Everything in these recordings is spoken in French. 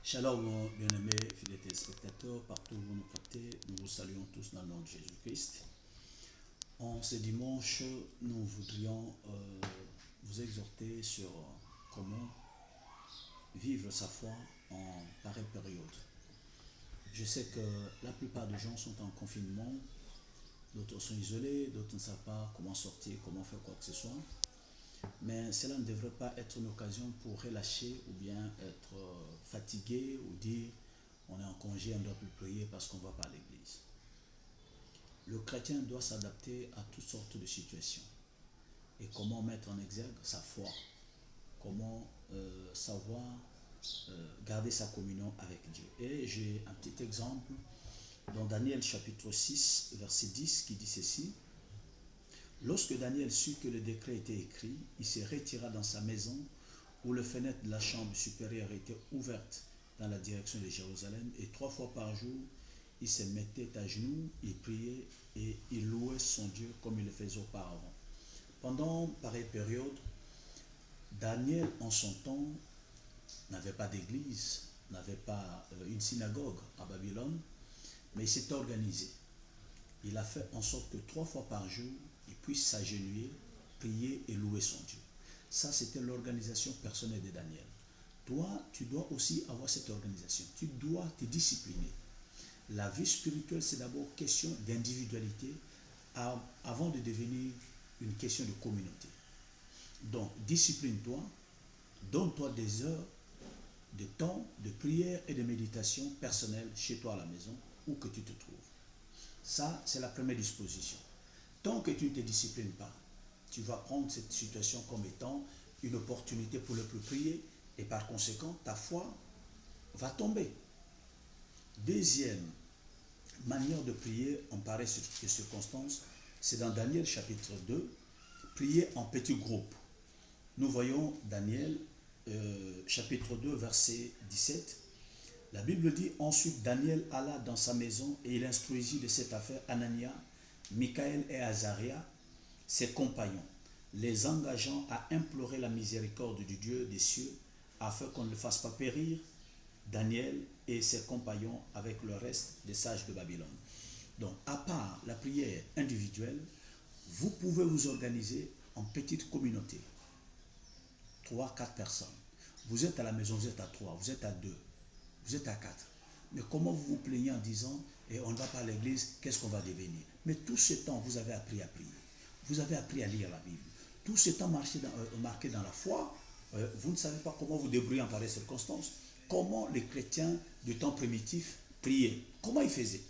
Shalom, bien-aimés, fidèles téléspectateurs, partout où vous nous captez, nous vous saluons tous dans le nom de Jésus-Christ. En ce dimanche, nous voudrions vous exhorter sur comment vivre sa foi en pareille période. Je sais que la plupart des gens sont en confinement, d'autres sont isolés, d'autres ne savent pas comment sortir, comment faire quoi que ce soit. Mais cela ne devrait pas être une occasion pour relâcher ou bien être fatigué ou dire on est en congé, on ne doit plus prier parce qu'on ne va pas à l'église. Le chrétien doit s'adapter à toutes sortes de situations. Et comment mettre en exergue sa foi, comment savoir garder sa communion avec Dieu. Et j'ai un petit exemple dans Daniel chapitre 6, verset 10 qui dit ceci. Lorsque Daniel sut que le décret était écrit, il se retira dans sa maison où les fenêtres de la chambre supérieure étaient ouvertes dans la direction de Jérusalem, et 3 fois par jour, il se mettait à genoux, il priait et il louait son Dieu comme il le faisait auparavant. Pendant pareille période, Daniel en son temps n'avait pas d'église, n'avait pas une synagogue à Babylone, mais il s'est organisé. Il a fait en sorte que 3 fois par jour, il puisse s'agenouiller, prier et louer son Dieu. Ça, c'était l'organisation personnelle de Daniel. Toi, tu dois aussi avoir cette organisation. Tu dois te discipliner. La vie spirituelle, c'est d'abord question d'individualité avant de devenir une question de communauté. Donc, discipline-toi, donne-toi des heures de temps de prière et de méditation personnelle chez toi à la maison, où que tu te trouves. Ça, c'est la première disposition. Tant que tu ne te disciplines pas, tu vas prendre cette situation comme étant une opportunité pour ne plus prier et par conséquent, ta foi va tomber. Deuxième manière de prier en pareille circonstance, c'est dans Daniel chapitre 2, prier en petits groupes. Nous voyons Daniel chapitre 2, verset 17. La Bible dit, ensuite Daniel alla dans sa maison et il instruisit de cette affaire Anania, Michaël et Azaria, ses compagnons, les engageant à implorer la miséricorde du Dieu des cieux afin qu'on ne le fasse pas périr, Daniel et ses compagnons avec le reste des sages de Babylone. Donc, à part la prière individuelle, vous pouvez vous organiser en petite communauté. 3, 4 personnes. Vous êtes à la maison, vous êtes à 3, vous êtes à 2, vous êtes à 4. Mais comment vous vous plaignez en disant on ne va pas à l'église, qu'est-ce qu'on va devenir? Mais tout ce temps, vous avez appris à prier. Vous avez appris à lire la Bible. Tout ce temps marqué dans la foi, vous ne savez pas comment vous débrouiller en pareille circonstance. Comment les chrétiens du temps primitif priaient? Comment ils faisaient?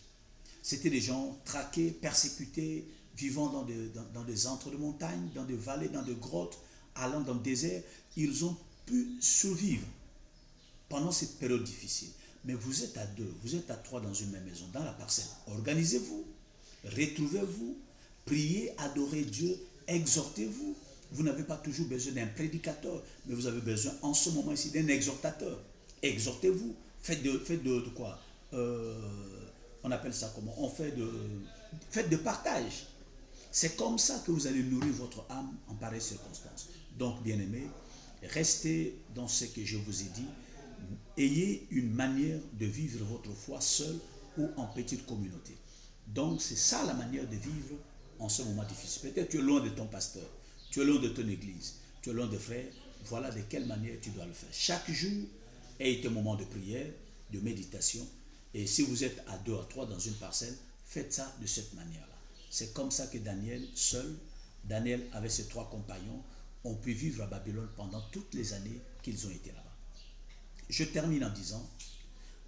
C'était des gens traqués, persécutés, vivant dans des antres de montagne, dans des vallées, dans des grottes, allant dans le désert. Ils ont pu survivre pendant cette période difficile. Mais vous êtes à 2, vous êtes à 3 dans une même maison, dans la parcelle. Organisez-vous, retrouvez-vous, priez, adorez Dieu, exhortez-vous. Vous n'avez pas toujours besoin d'un prédicateur, mais vous avez besoin en ce moment ici d'un exhortateur. Exhortez-vous, faites de quoi on appelle ça comment? Faites de partage. C'est comme ça que vous allez nourrir votre âme en pareille circonstance. Donc, bien-aimés, restez dans ce que je vous ai dit. Ayez une manière de vivre votre foi seul ou en petite communauté. Donc, c'est ça la manière de vivre en ce moment difficile. Peut-être tu es loin de ton pasteur, tu es loin de ton église, tu es loin de frères. Voilà de quelle manière tu dois le faire. Chaque jour est un moment de prière, de méditation. Et si vous êtes à 2 à 3 dans une parcelle, faites ça de cette manière-là. C'est comme ça que Daniel, seul, Daniel avec ses 3 compagnons, ont pu vivre à Babylone pendant toutes les années qu'ils ont été là-bas. Je termine en disant,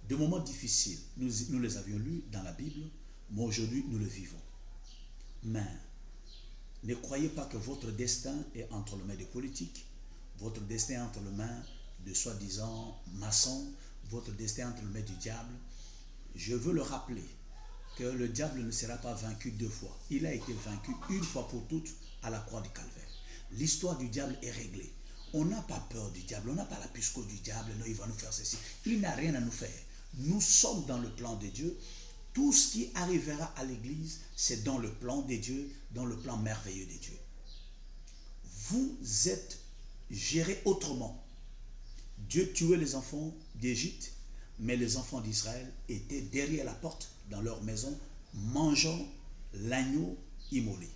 des moments difficiles, nous les avions lus dans la Bible, mais aujourd'hui nous le vivons. Mais ne croyez pas que votre destin est entre les mains des politiques, votre destin est entre les mains de soi-disant maçons, votre destin est entre les mains du diable. Je veux le rappeler que le diable ne sera pas vaincu 2 fois. Il a été vaincu une fois pour toutes à la croix du Calvaire. L'histoire du diable est réglée. On n'a pas peur du diable, on n'a pas la pisco du diable, non, il va nous faire ceci. Il n'a rien à nous faire. Nous sommes dans le plan de Dieu. Tout ce qui arrivera à l'église, c'est dans le plan de Dieu, dans le plan merveilleux de Dieu. Vous êtes gérés autrement. Dieu tuait les enfants d'Égypte mais les enfants d'Israël étaient derrière la porte, dans leur maison, mangeant l'agneau immolé.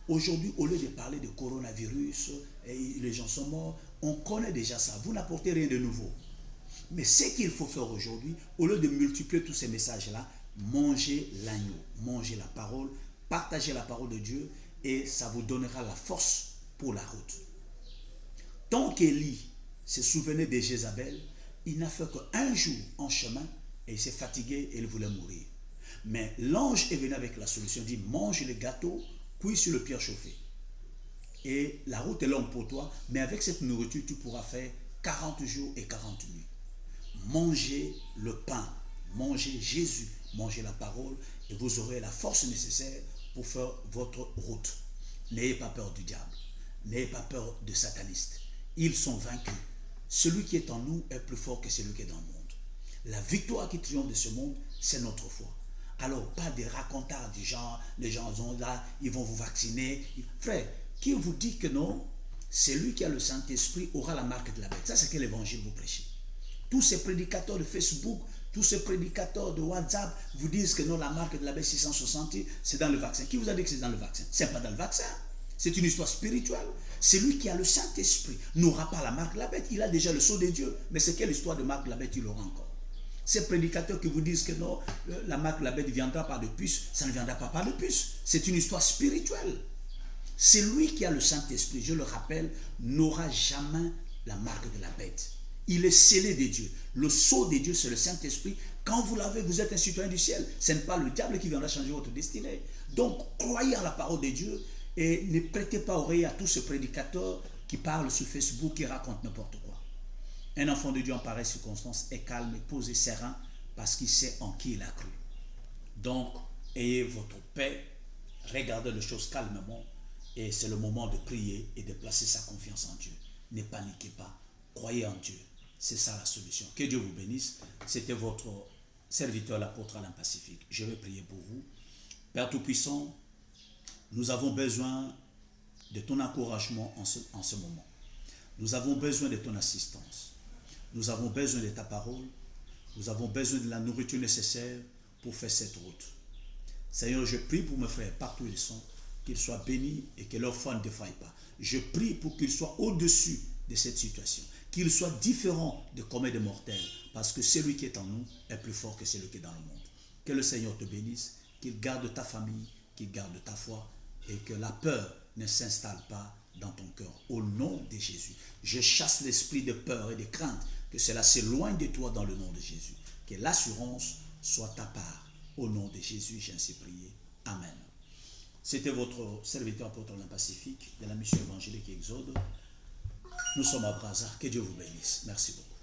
Aujourd'hui, au lieu de parler de coronavirus, et les gens sont morts, on connaît déjà ça. Vous n'apportez rien de nouveau. Mais ce qu'il faut faire aujourd'hui, au lieu de multiplier tous ces messages-là, mangez l'agneau, mangez la parole, partagez la parole de Dieu et ça vous donnera la force pour la route. Tant qu'Élie se souvenait de Jézabel, il n'a fait qu'un jour en chemin et il s'est fatigué et il voulait mourir. Mais l'ange est venu avec la solution, il dit mange le gâteau cuit sur le pierre chauffé. Et la route est longue pour toi, mais avec cette nourriture, tu pourras faire 40 jours et 40 nuits. Mangez le pain, mangez Jésus, mangez la parole et vous aurez la force nécessaire pour faire votre route. N'ayez pas peur du diable, n'ayez pas peur des satanistes. Ils sont vaincus. Celui qui est en nous est plus fort que celui qui est dans le monde. La victoire qui triomphe de ce monde, c'est notre foi. Alors, pas des racontards du genre, les gens sont là, ils vont vous vacciner. Frère, qui vous dit que non, celui qui a le Saint-Esprit aura la marque de la bête. Ça, c'est que l'évangile vous prêchez. Tous ces prédicateurs de Facebook, tous ces prédicateurs de WhatsApp vous disent que non, la marque de la bête 660, c'est dans le vaccin. Qui vous a dit que c'est dans le vaccin? C'est pas dans le vaccin. C'est une histoire spirituelle. Celui qui a le Saint-Esprit n'aura pas la marque de la bête. Il a déjà le sceau de Dieu. Mais c'est quelle histoire de marque de la bête il aura encore? Ces prédicateurs qui vous disent que non, la marque de la bête viendra par de puce, ça ne viendra pas par de puce. C'est une histoire spirituelle. Celui qui a le Saint-Esprit, je le rappelle, n'aura jamais la marque de la bête. Il est scellé de Dieu. Le sceau de Dieu, c'est le Saint-Esprit. Quand vous l'avez, vous êtes un citoyen du ciel. Ce n'est pas le diable qui viendra changer votre destinée. Donc, croyez en la parole de Dieu et ne prêtez pas oreille à tous ces prédicateurs qui parlent sur Facebook, qui racontent n'importe quoi. Un enfant de Dieu en pareille circonstance est calme, posé, serein, parce qu'il sait en qui il a cru. Donc, ayez votre paix, regardez les choses calmement, et c'est le moment de prier et de placer sa confiance en Dieu. Ne paniquez pas, croyez en Dieu. C'est ça la solution. Que Dieu vous bénisse. C'était votre serviteur, l'apôtre Alain Pacifique. Je vais prier pour vous. Père Tout-Puissant, nous avons besoin de ton encouragement en ce moment. Nous avons besoin de ton assistance. Nous avons besoin de ta parole. Nous avons besoin de la nourriture nécessaire pour faire cette route. Seigneur, je prie pour mes frères partout où ils sont, qu'ils soient bénis et que leur foi ne défaille pas. Je prie pour qu'ils soient au-dessus de cette situation, qu'ils soient différents de combien de mortels, parce que celui qui est en nous est plus fort que celui qui est dans le monde. Que le Seigneur te bénisse, qu'il garde ta famille, qu'il garde ta foi, et que la peur ne s'installe pas dans ton cœur. Au nom de Jésus, je chasse l'esprit de peur et de crainte, que cela s'éloigne de toi dans le nom de Jésus. Que l'assurance soit ta part. Au nom de Jésus, j'ai ainsi prié. Amen. C'était votre serviteur apôtre Alain Pacifique de la mission évangélique Exode. Nous sommes à Brazza. Que Dieu vous bénisse. Merci beaucoup.